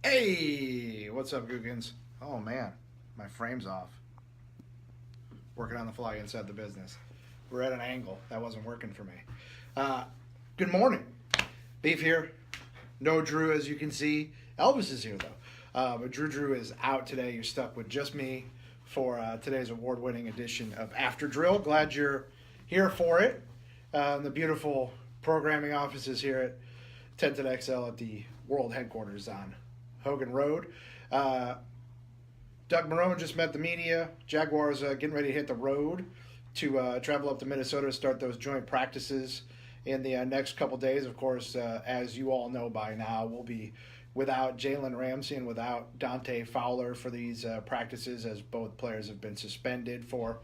Hey, what's up, Googans? Oh man, my frame's off. Working on the fly inside the business. We're at an angle that wasn't working for me. Uh, Good morning. Beef here. No Drew, as you can see. Elvis is here though, but Drew is out today. You're stuck with just me for today's award-winning edition of After Drill. Glad you're here for it. The beautiful programming offices here at 1010XL at the world headquarters on Hogan Road. Uh, Doug Marone just met the media. Jaguars getting ready to hit the road to travel up to Minnesota to start those joint practices in the next couple days. Of course, as you all know by now, we'll be without Jalen Ramsey and without Dante Fowler for these practices, as both players have been suspended for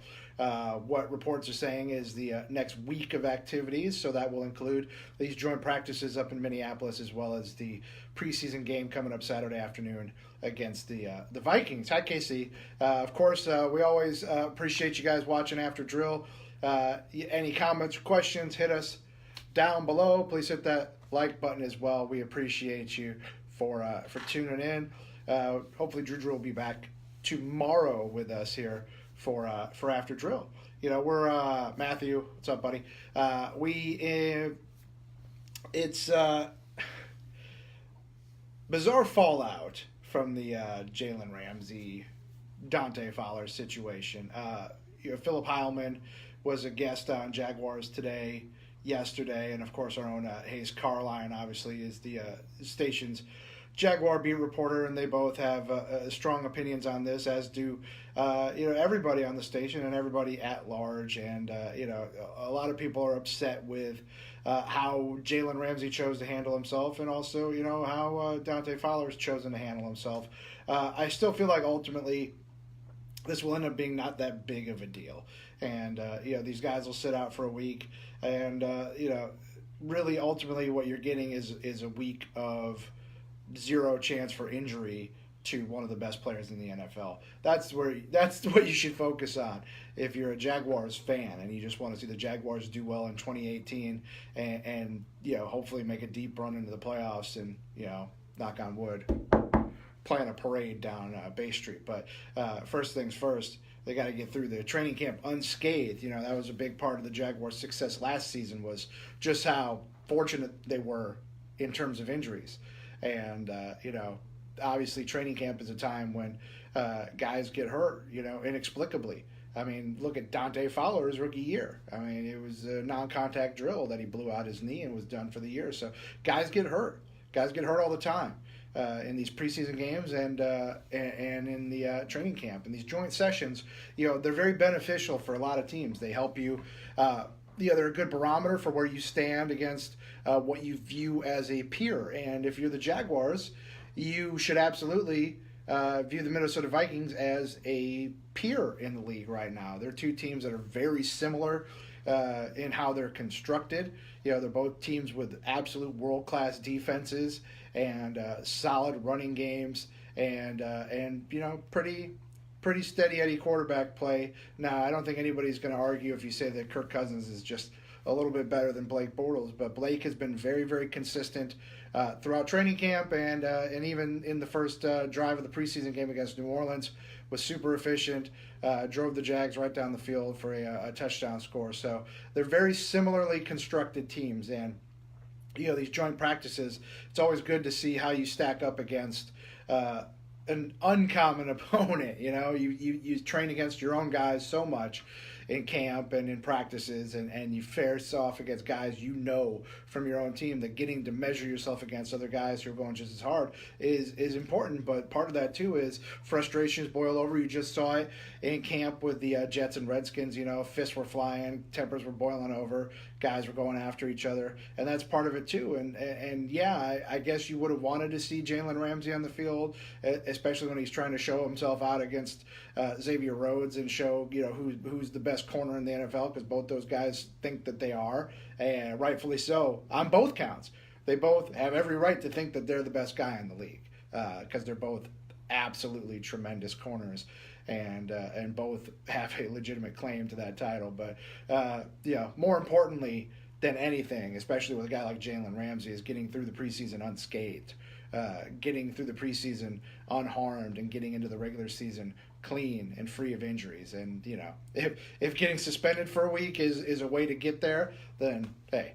what reports are saying is the next week of activities. So that will include these joint practices up in Minneapolis, as well as the preseason game coming up Saturday afternoon against the Vikings. Hi, Casey. Of course, we always appreciate you guys watching After Drill. Any comments or questions, hit us down below. Please hit that like button as well. We appreciate you for tuning in. Hopefully, Drew will be back tomorrow with us here for After Drill. You know, we're Matthew. What's up, buddy? It's bizarre fallout from the Jalen Ramsey, Dante Fowler situation. Philip Heilman was a guest on Jaguars Today yesterday, and of course our own Hayes Carline obviously is the station's Jaguar beat reporter, and they both have strong opinions on this, as do everybody on the station and everybody at large. And a lot of people are upset with how Jalen Ramsey chose to handle himself, and also how Dante Fowler's chosen to handle himself. I still feel like ultimately this will end up being not that big of a deal, and these guys will sit out for a week, and really ultimately what you're getting is a week of zero chance for injury to one of the best players in the NFL. That's what you should focus on if you're a Jaguars fan and you just want to see the Jaguars do well in 2018 and hopefully make a deep run into the playoffs and knock on wood, plan a parade down Bay Street. But first things first, they got to get through the training camp unscathed. That was a big part of the Jaguars' success last season, was just how fortunate they were in terms of injuries. And obviously training camp is a time when guys get hurt inexplicably. I mean, look at Dante Fowler's rookie year. I mean, it was a non-contact drill that he blew out his knee and was done for the year. So guys get hurt all the time in these preseason games and in the training camp. And these joint sessions, they're very beneficial for a lot of teams. They help you they're a good barometer for where you stand against what you view as a peer. And if you're the Jaguars, you should absolutely view the Minnesota Vikings as a peer in the league right now. They're two teams that are very similar in how they're constructed. They're both teams with absolute world-class defenses and solid running games and pretty steady Eddie quarterback play. Now, I don't think anybody's going to argue if you say that Kirk Cousins is just a little bit better than Blake Bortles, but Blake has been very, very consistent throughout training camp and even in the first drive of the preseason game against New Orleans, was super efficient, drove the Jags right down the field for a touchdown score. So they're very similarly constructed teams, and these joint practices, it's always good to see how you stack up against an uncommon opponent. You train against your own guys so much in camp and in practices, and you face off against guys from your own team, that getting to measure yourself against other guys who are going just as hard is important. But part of that too is frustrations boil over. You just saw it in camp with the Jets and Redskins. Fists were flying, tempers were boiling over, guys were going after each other, and that's part of it too. And yeah, I guess you would have wanted to see Jalen Ramsey on the field, especially when he's trying to show himself out against Xavier Rhodes and show who's the best corner in the NFL, because both those guys think that they are, and rightfully so on both counts. They both have every right to think that they're the best guy in the league because they're both absolutely tremendous corners, and both have a legitimate claim to that title. But more importantly, than anything, especially with a guy like Jalen Ramsey, is getting through the preseason unscathed, getting through the preseason unharmed, and getting into the regular season clean and free of injuries. And if getting suspended for a week is a way to get there, then hey,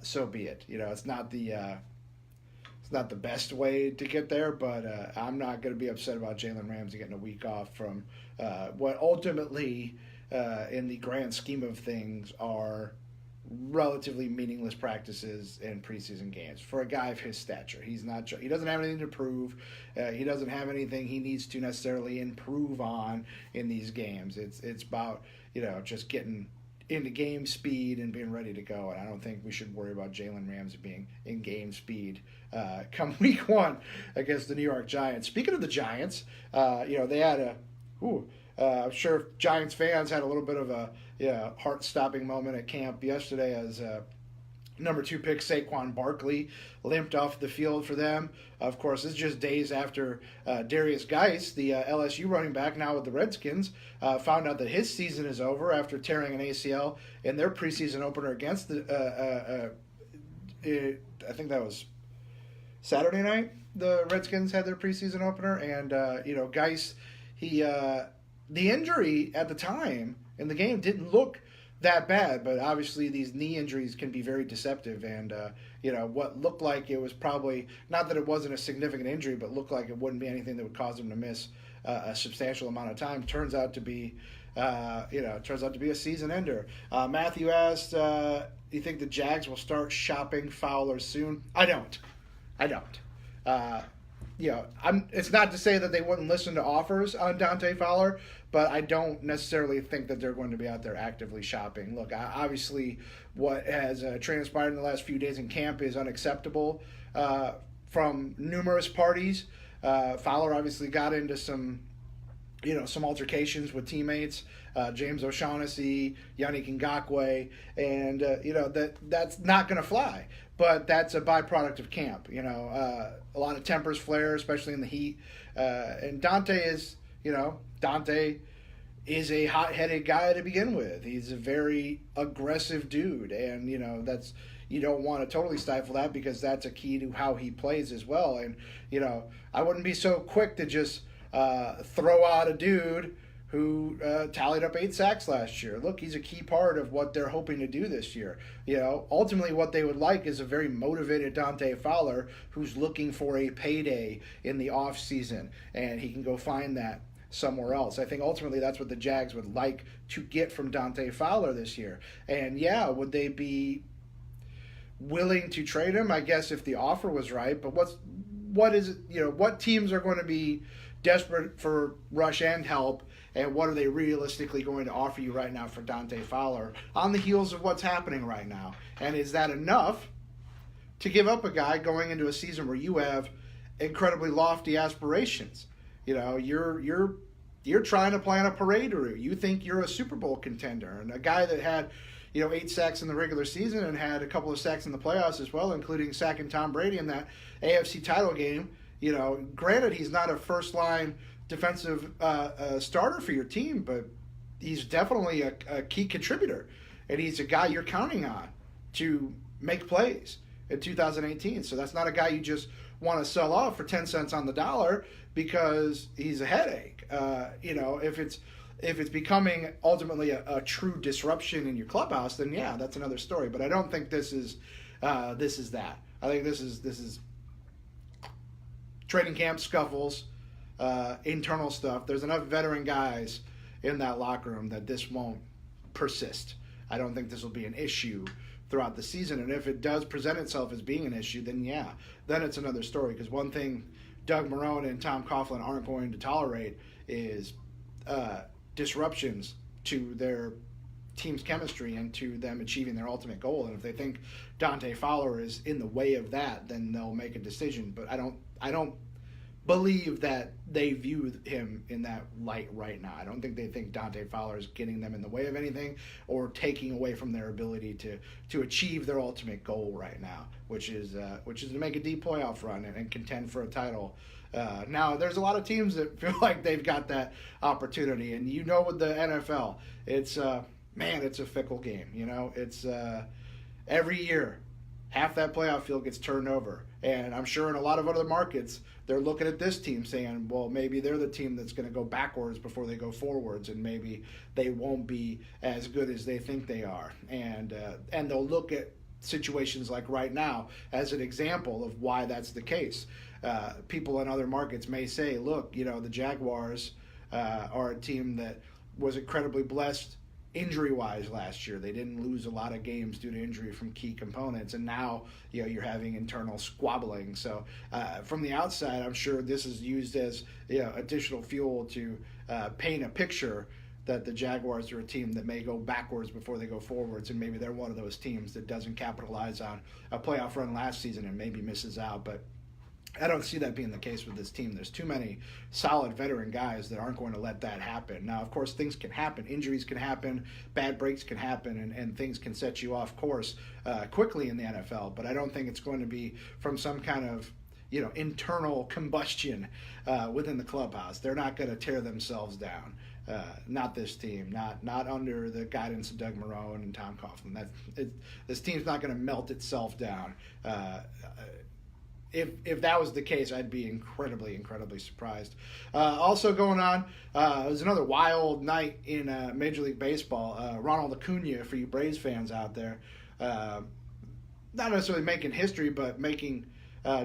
so be it. It's not the best way to get there, but I'm not going to be upset about Jalen Ramsey getting a week off from what ultimately, in the grand scheme of things, are relatively meaningless practices in preseason games for a guy of his stature. He doesn't have anything to prove. He doesn't have anything he needs to necessarily improve on in these games. It's about just getting into game speed and being ready to go. And I don't think we should worry about Jalen Ramsey being in game speed come week 1 against the New York Giants. Speaking of the Giants, they had I'm sure Giants fans had a little bit of a heart-stopping moment at camp yesterday as number 2 pick Saquon Barkley limped off the field for them. Of course, this is just days after Darius Geis, the LSU running back now with the Redskins, found out that his season is over after tearing an ACL in their preseason opener against I think that was Saturday night. The Redskins had their preseason opener, and Geis, the injury at the time in the game didn't look that bad, but obviously these knee injuries can be very deceptive. And what looked like it was probably not that it wasn't a significant injury, but looked like it wouldn't be anything that would cause him to miss a substantial amount of time. Turns out to be a season ender. Matthew asked, "Do you think the Jags will start shopping Fowler soon?" I don't. It's not to say that they wouldn't listen to offers on Dante Fowler, but I don't necessarily think that they're going to be out there actively shopping. Look, obviously what has transpired in the last few days in camp is unacceptable from numerous parties. Fowler obviously got into some altercations with teammates, James O'Shaughnessy, Yannick Ngakoue, and that's not going to fly. But that's a byproduct of camp. A lot of tempers flare, especially in the heat. And Dante is a hot-headed guy to begin with. He's a very aggressive dude, and you don't want to totally stifle that because that's a key to how he plays as well. And I wouldn't be so quick to just throw out a dude who tallied up 8 sacks last year. Look, he's a key part of what they're hoping to do this year. Ultimately what they would like is a very motivated Dante Fowler who's looking for a payday in the offseason, and he can go find that somewhere else. I think ultimately that's what the Jags would like to get from Dante Fowler this year. And would they be willing to trade him? I guess if the offer was right, but what teams are going to be desperate for rush end help, and what are they realistically going to offer you right now for Dante Fowler on the heels of what's happening right now? And is that enough to give up a guy going into a season where you have incredibly lofty aspirations? You're trying to plan a parade route. You think you're a Super Bowl contender, and a guy that had 8 sacks in the regular season and had a couple of sacks in the playoffs as well, including sacking Tom Brady in that AFC title game. Granted, he's not a first-line defensive starter for your team, but he's definitely a key contributor, and he's a guy you're counting on to make plays in 2018. So that's not a guy you just want to sell off for 10 cents on the dollar because he's a headache. If it's becoming ultimately a true disruption in your clubhouse, then that's another story. But I don't think this is that. I think this is training camp scuffles, internal stuff. There's enough veteran guys in that locker room that this won't persist. I don't think this will be an issue throughout the season. And if it does present itself as being an issue, then it's another story. Because one thing Doug Marrone and Tom Coughlin aren't going to tolerate is disruptions to their team's chemistry and to them achieving their ultimate goal. And if they think Dante Fowler is in the way of that, then they'll make a decision. But I don't believe that they view him in that light right now. I don't think they think Dante Fowler is getting them in the way of anything or taking away from their ability to achieve their ultimate goal right now, which is to make a deep playoff run and contend for a title. Now, there's a lot of teams that feel like they've got that opportunity, and with the NFL, it's a fickle game. every year, half that playoff field gets turned over. And I'm sure in a lot of other markets, they're looking at this team saying, well, maybe they're the team that's going to go backwards before they go forwards, and maybe they won't be as good as they think they are. And they'll look at situations like right now as an example of why that's the case. People in other markets may say, look, the Jaguars are a team that was incredibly blessed injury-wise last year. They didn't lose a lot of games due to injury from key components, and now you're having internal squabbling. So from the outside, I'm sure this is used as additional fuel to paint a picture that the Jaguars are a team that may go backwards before they go forwards, and maybe they're one of those teams that doesn't capitalize on a playoff run last season and maybe misses out. But I don't see that being the case with this team. There's too many solid veteran guys that aren't going to let that happen. Now, of course, things can happen. Injuries can happen. Bad breaks can happen, and things can set you off course quickly in the NFL. But I don't think it's going to be from some kind of internal combustion within the clubhouse. They're not going to tear themselves down. Not this team. Not under the guidance of Doug Marrone and Tom Coughlin. This team's not going to melt itself down. If that was the case, I'd be incredibly, incredibly surprised. Also going on, it was another wild night in Major League Baseball. Ronald Acuna, for you Braves fans out there, not necessarily making history, but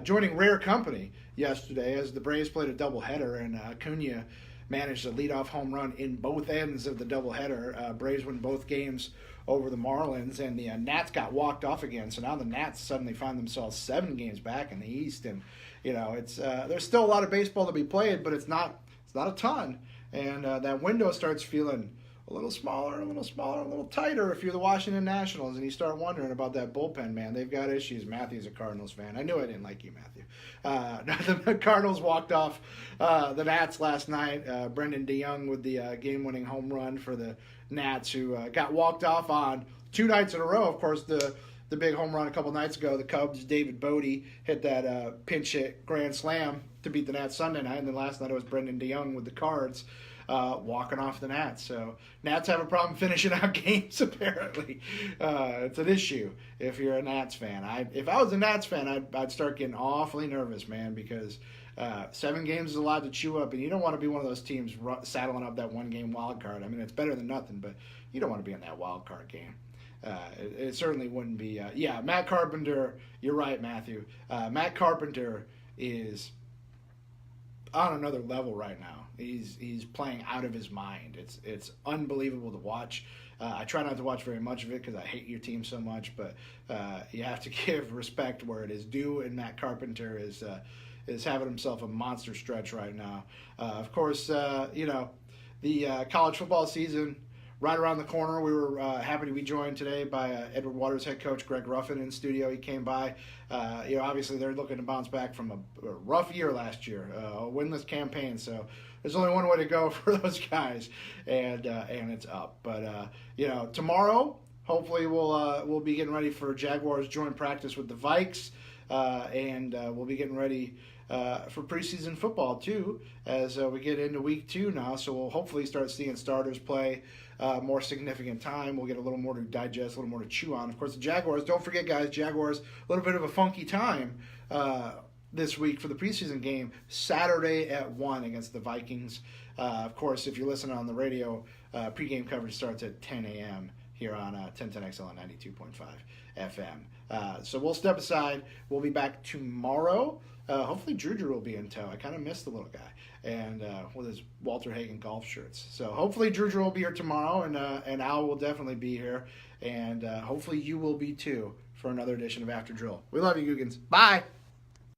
joining rare company yesterday as the Braves played a doubleheader, and Acuna managed a leadoff home run in both ends of the doubleheader. Braves win both games over the Marlins, and the Nats got walked off again. So now the Nats suddenly find themselves 7 games back in the East, and it's there's still a lot of baseball to be played, but it's not a ton, and that window starts feeling a little smaller, a little tighter if you're the Washington Nationals, and you start wondering about that bullpen, man. They've got issues. Matthew's a Cardinals fan. I knew I didn't like you, Matthew. The Cardinals walked off the Nats last night. Brendan DeYoung with the game-winning home run for the Nats, who got walked off on 2 nights in a row. Of course, the big home run a couple nights ago, the Cubs' David Bodie hit that pinch hit grand slam to beat the Nats Sunday night, and then last night it was Brendan DeYoung with the Cards walking off the Nats. So Nats have a problem finishing out games, apparently. It's an issue if you're a Nats fan. If I was a Nats fan, I'd start getting awfully nervous, man, because 7 games is a lot to chew up, and you don't want to be one of those teams saddling up that 1-game wild card. I mean, it's better than nothing, but you don't want to be in that wild card game. It certainly wouldn't be. Matt Carpenter, you're right, Matthew. Matt Carpenter is on another level right now. He's playing out of his mind. It's unbelievable to watch. I try not to watch very much of it because I hate your team so much, but you have to give respect where it is due, and Matt Carpenter is having himself a monster stretch right now. Of course, the college football season right around the corner. We were happy to be joined today by Edward Waters head coach Greg Ruffin in studio. He came by. Obviously they're looking to bounce back from a rough year last year, a winless campaign. So there's only one way to go for those guys, and it's up. But tomorrow, hopefully we'll be getting ready for Jaguars joint practice with the Vikes, and we'll be getting ready for preseason football too as we get into week 2 now. So we'll hopefully start seeing starters play more significant time. We'll get a little more to digest, a little more to chew on. Of course, the Jaguars, don't forget, guys, Jaguars, a little bit of a funky time this week for the preseason game, Saturday at 1 against the Vikings. Of course, if you're listening on the radio, pregame coverage starts at 10 a.m. here on 1010XL and 92.5 FM. So we'll step aside. We'll be back tomorrow. Hopefully Drew will be in tow. I kind of missed the little guy, and with his Walter Hagen golf shirts. So hopefully Drew will be here tomorrow, and Al will definitely be here, and hopefully you will be too for another edition of After Drill. We love you, Googans. Bye.